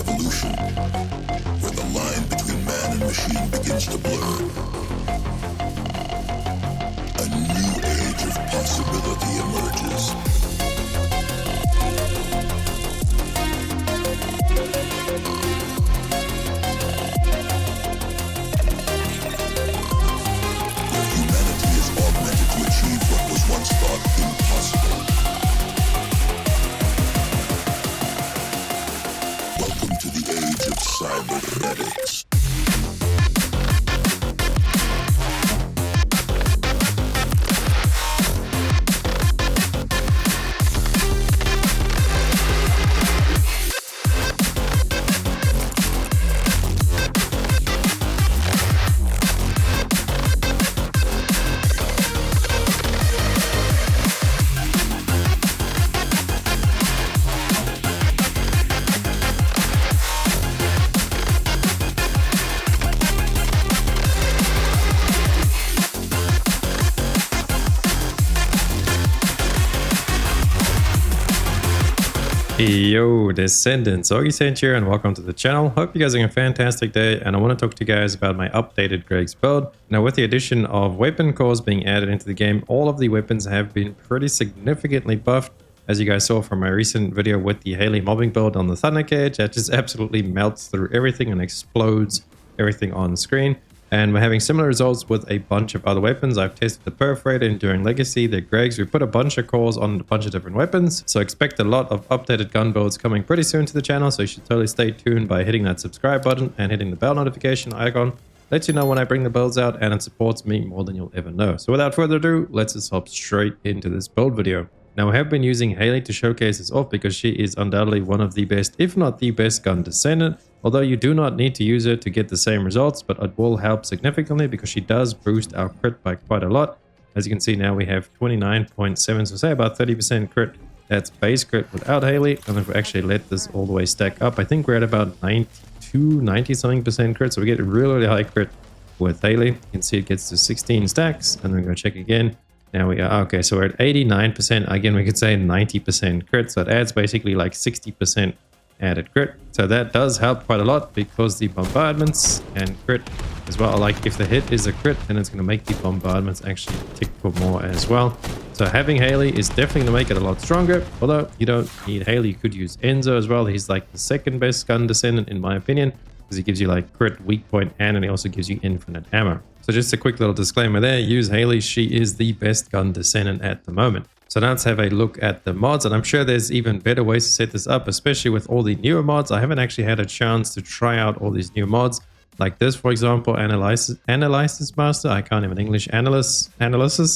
evolution, where the line between man and machine begins to blur. A new age of possibility emerges. Where humanity is augmented to achieve what was once thought impossible. Welcome to the age of cybernetics. Yo, Descendant, Augiesaint here, and welcome to the channel. Hope you guys are having a fantastic day, and I want to talk to you guys about my updated Greg's build. Now, with the addition of weapon cores being added into the game, all of the weapons have been pretty significantly buffed. As you guys saw from my recent video with the Haley mobbing build on the Thunder Cage, that just absolutely melts through everything and explodes everything on screen. And we're having similar results with a bunch of other weapons. I've tested the Perforator, Enduring Legacy, the Gregs. We put a bunch of cores on a bunch of different weapons. So expect a lot of updated gun builds coming pretty soon to the channel. So you should totally stay tuned by hitting that subscribe button and hitting the bell notification icon. Lets you know when I bring the builds out, and it supports me more than you'll ever know. So without further ado, let's just hop straight into this build video. Now, I have been using Haley to showcase this off because she is undoubtedly one of the best, if not the best gun Descendant. Although you do not need to use her to get the same results, but it will help significantly because she does boost our crit by quite a lot. As you can see now, we have 29.7, so say about 30% crit. That's base crit without Haley. And if we actually let this all the way stack up, I think we're at about 90 something percent crit. So we get a really high crit with Haley. You can see it gets to 16 stacks, and then we go check again. Now we are, okay, so we're at 89%. Again, we could say 90% crit. So it adds basically like 60% added crit. So that does help quite a lot because the bombardments and crit as well, like if the hit is a crit, then it's going to make the bombardments actually tick for more as well. So having Haley is definitely going to make it a lot stronger. Although you don't need Haley, you could use Enzo as well. He's like the second best gun Descendant in my opinion, because he gives you like crit, weak point, and he also gives you infinite ammo. So just a quick little disclaimer there, use Haley, she is the best gun Descendant at the moment. So now let's have a look at the mods, and I'm sure there's even better ways to set this up, especially with all the newer mods. I haven't actually had a chance to try out all these new mods, like this, for example, Analysis Master. I can't even English. Analysis.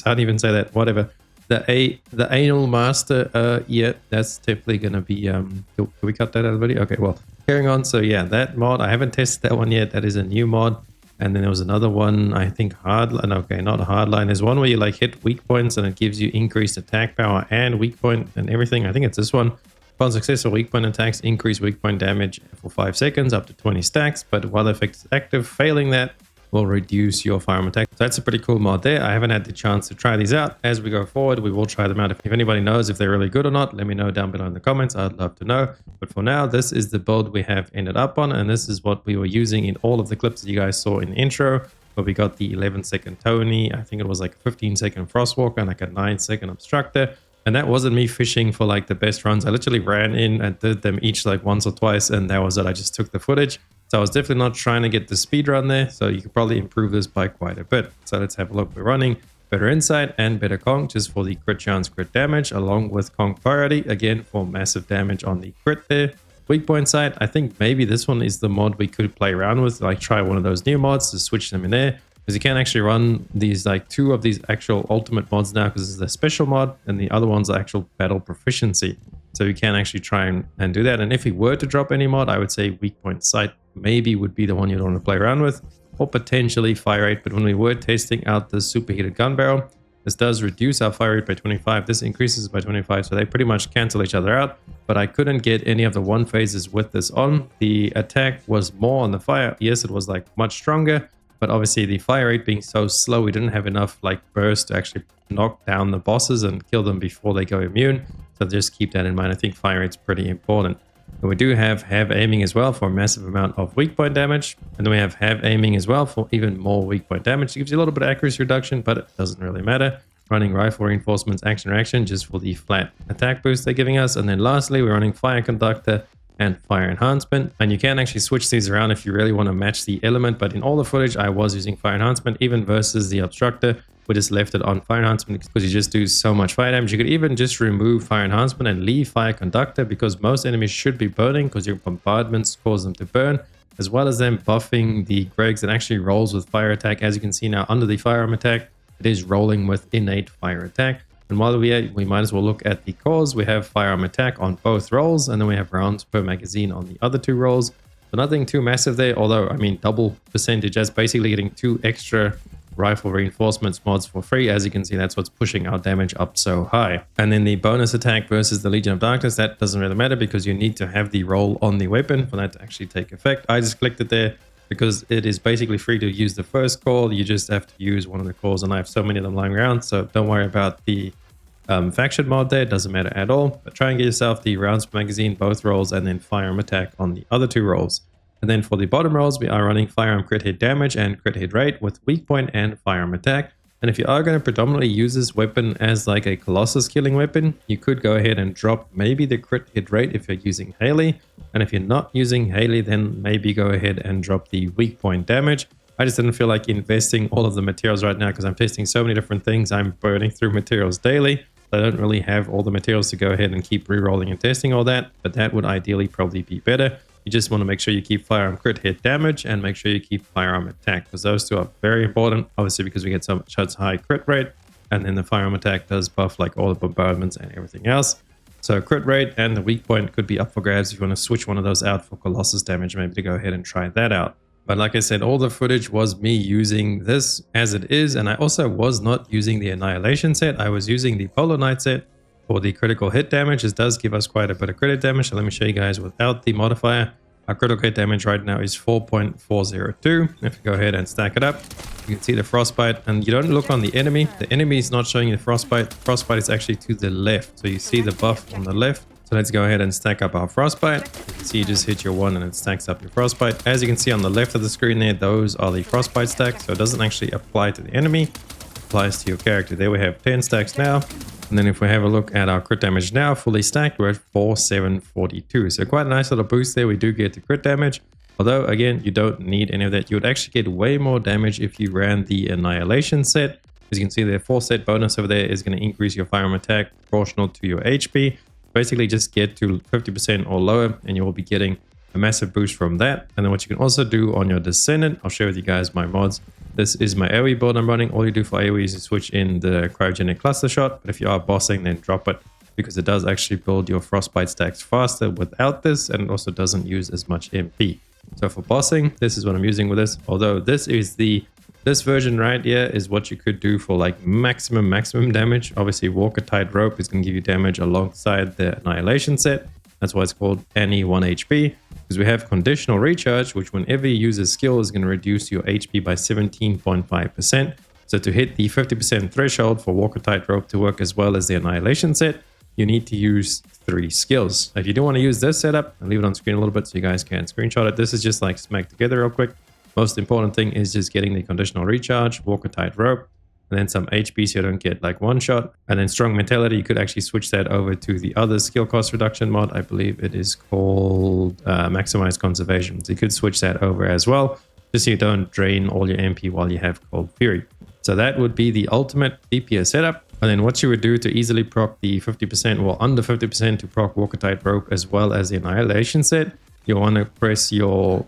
How do you even say that? Whatever. The Anal Master. Yeah, that's definitely gonna be. Can we cut that out of the video? Okay, well, carrying on. So yeah, that mod I haven't tested that one yet. That is a new mod. And then there was another one, I think Hardline. Okay, not Hardline. There's one where you like hit weak points and it gives you increased attack power and weak point and everything. I think it's this one. Upon successful weak point attacks, increase weak point damage for 5 seconds up to 20 stacks. But while the effect is active, failing that will reduce your firearm attack. So that's a pretty cool mod there. I haven't had the chance to try these out. As we go forward, we will try them out. If anybody knows if they're really good or not, let me know down below in the comments. I'd love to know. But for now, this is the build we have ended up on, and this is what we were using in all of the clips that you guys saw in the intro, where we got the 11-second Tony. I think it was like a 15-second Frostwalker and like a 9-second Obstructor. And that wasn't me fishing for like the best runs. I literally ran in and did them each like once or twice, and that was it. I just took the footage. So I was definitely not trying to get the speed run there. So you could probably improve this by quite a bit. So let's have a look. We're running better insight and better conk just for the crit chance, crit damage, along with conk priority, again, for massive damage on the crit there. Weak point sight, I think maybe this one is the mod we could play around with, like try one of those new mods to switch them in there. Because you can actually run these, like 2 of these actual ultimate mods now, because this is the special mod and the other one's the actual battle proficiency. So you can actually try and do that. And if you were to drop any mod, I would say weak point sight maybe would be the one you'd want to play around with, or potentially fire rate. But when we were testing out the superheated gun barrel, this does reduce our fire rate by 25. This increases by 25, so they pretty much cancel each other out. But I couldn't get any of the one phases with this on. The attack was more on the fire. Yes, it was like much stronger, but obviously the fire rate being so slow, we didn't have enough like burst to actually knock down the bosses and kill them before they go immune. So just keep that in mind. I think fire rate's pretty important. And we do have aiming as well for a massive amount of weak point damage. And then we have aiming as well for even more weak point damage. It gives you a little bit of accuracy reduction, but it doesn't really matter. Running rifle reinforcements action reaction just for the flat attack boost they're giving us. And then lastly, we're running fire conductor and fire enhancement. And you can actually switch these around if you really want to match the element. But in all the footage, I was using fire enhancement, even versus the obstructor. We just left it on fire enhancement because you just do so much fire damage. You could even just remove fire enhancement and leave fire conductor, because most enemies should be burning because your bombardments cause them to burn, as well as them buffing the Gregs that actually rolls with fire attack. As you can see now, under the firearm attack, it is rolling with innate fire attack. And while we might as well look at the CORES. We have firearm attack on both rolls, and then we have rounds per magazine on the other two rolls. So nothing too massive there, although, I mean, double percentage. That's basically getting 2 extra rifle reinforcements mods for free. As you can see, that's what's pushing our damage up so high. And then the bonus attack versus the Legion of Darkness, that doesn't really matter because you need to have the roll on the weapon for that to actually take effect. I just clicked it there because it is basically free to use the first call. You just have to use one of the calls, and I have so many of them lying around, so don't worry about the faction mod there. It doesn't matter at all. But try and get yourself the rounds per magazine, both rolls, and then firearm attack on the other two rolls. And then for the bottom rolls, we are running firearm crit hit damage and crit hit rate with weak point and firearm attack. And if you are going to predominantly use this weapon as like a Colossus killing weapon, you could go ahead and drop maybe the crit hit rate if you're using Haley. And if you're not using Haley, then maybe go ahead and drop the weak point damage. I just didn't feel like investing all of the materials right now because I'm testing so many different things. I'm burning through materials daily. I don't really have all the materials to go ahead and keep re-rolling and testing all that, but that would ideally probably be better. You just want to make sure you keep firearm crit hit damage and make sure you keep firearm attack, because those two are very important, obviously because we get such high crit rate, and then the firearm attack does buff like all the bombardments and everything else. So crit rate and the weak point could be up for grabs if you want to switch one of those out for Colossus damage, maybe to go ahead and try that out. But like I said, all the footage was me using this as it is, and I also was not using the Annihilation set. I was using the Polar Knight set for the critical hit damage. This does give us quite a bit of crit damage, so let me show you guys without the modifier. Our critical hit damage right now is 4.402. If you go ahead and stack it up, you can see the frostbite, and you don't look on the enemy. The enemy is not showing you the frostbite. The frostbite is actually to the left, so you see the buff on the left. So let's go ahead and stack up our frostbite. You can see you just hit your 1 and it stacks up your frostbite. As you can see on the left of the screen there, those are the frostbite stacks. So it doesn't actually apply to the enemy, it applies to your character. There we have 10 stacks now. And then if we have a look at our crit damage now, fully stacked, we're at 4742. So quite a nice little boost there. We do get the crit damage. Although, again, you don't need any of that. You would actually get way more damage if you ran the Annihilation set. As you can see, the 4-set bonus over there is going to increase your firearm attack proportional to your HP. Basically, just get to 50% or lower, and you will be getting a massive boost from that. And then what you can also do on your Descendant, I'll share with you guys my mods. This is my AoE build I'm running. All you do for AoE is switch in the cryogenic cluster shot. But if you are bossing, then drop it, because it does actually build your frostbite stacks faster without this, and it also doesn't use as much MP. So for bossing, this is what I'm using with this. Although this version right here is what you could do for like maximum damage. Obviously, Walker Tight Rope is going to give you damage alongside the Annihilation set. That's why it's called Annie 1 HP, because we have conditional recharge, which whenever you use a skill is going to reduce your HP by 17.5%. So to hit the 50% threshold for Walker Tight Rope to work as well as the Annihilation set, you need to use 3 skills. If you do want to use this setup, I'll leave it on screen a little bit so you guys can screenshot it. This is just like smack together real quick. Most important thing is just getting the conditional recharge, Walker Tight Rope, and then some HP so you don't get like one shot. And then strong mentality, you could actually switch that over to the other skill cost reduction mod. I believe it is called maximize conservation. So you could switch that over as well, just so you don't drain all your MP while you have Cold Fury. So that would be the ultimate DPS setup. And then what you would do to easily proc the 50%, well under 50% to proc Walker Tight Rope as well as the Annihilation set, you'll want to press your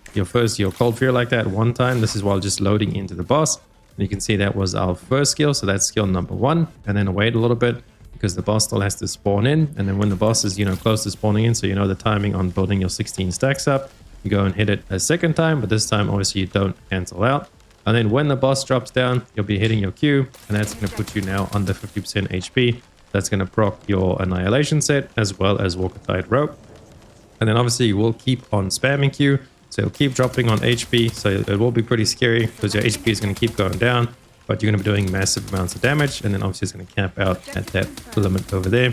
Cold Fury like that one time. This is while just loading into the boss. And you can see that was our first skill, so that's skill number 1. And then wait a little bit because the boss still has to spawn in. And then when the boss is, close to spawning in, so you know the timing on building your 16 stacks up, you go and hit it a second time, but this time obviously you don't cancel out. And then when the boss drops down, you'll be hitting your Q, and that's going to put you now under 50% HP. That's going to proc your Annihilation set as well as Walker Tight Rope. And then obviously you will keep on spamming Q, so you'll keep dropping on HP, so it will be pretty scary because your HP is going to keep going down, but you're going to be doing massive amounts of damage, and then obviously it's going to cap out at that limit over there.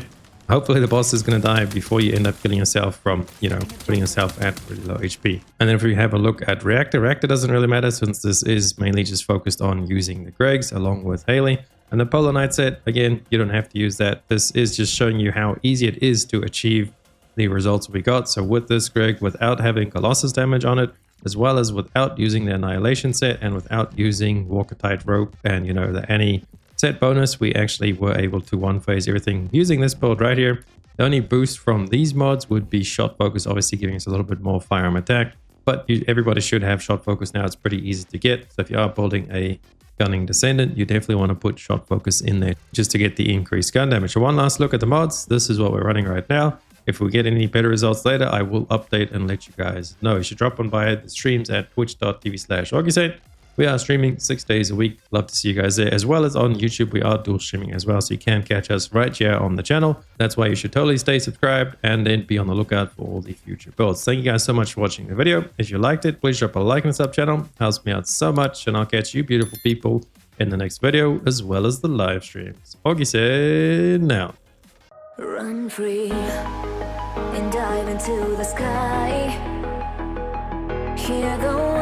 Hopefully the boss is going to die before you end up killing yourself from, you know, putting yourself at really low HP. And then if we have a look at Reactor, Reactor doesn't really matter since this is mainly just focused on using the Gregs along with Haley. And the Polar Knight set, again, you don't have to use that. This is just showing you how easy it is to achieve the results we got. So with this Greg, without having Colossus damage on it, as well as without using the Annihilation set and without using Walker Tightrope and, you know, the any set bonus, we actually were able to one phase everything using this build right here. The only boost from these mods would be shot focus, obviously giving us a little bit more firearm attack, but everybody should have shot focus now. It's pretty easy to get. So if you are building a gunning Descendant, you definitely want to put shot focus in there just to get the increased gun damage. So one last look at the mods. This is what we're running right now. If we get any better results later, I will update and let you guys know. You should drop on by the streams at twitch.tv/Augiesaint. We are streaming 6 days a week. Love to see you guys there, as well as on YouTube. We are dual streaming as well, so you can catch us right here on the channel. That's why you should totally stay subscribed and then be on the lookout for all the future builds. Thank you guys so much for watching the video. If you liked it, please drop a like and sub channel. Helps me out so much, and I'll catch you beautiful people in the next video, as well as the live streams. Augiesaint now. Run free and dive into the sky. Hear the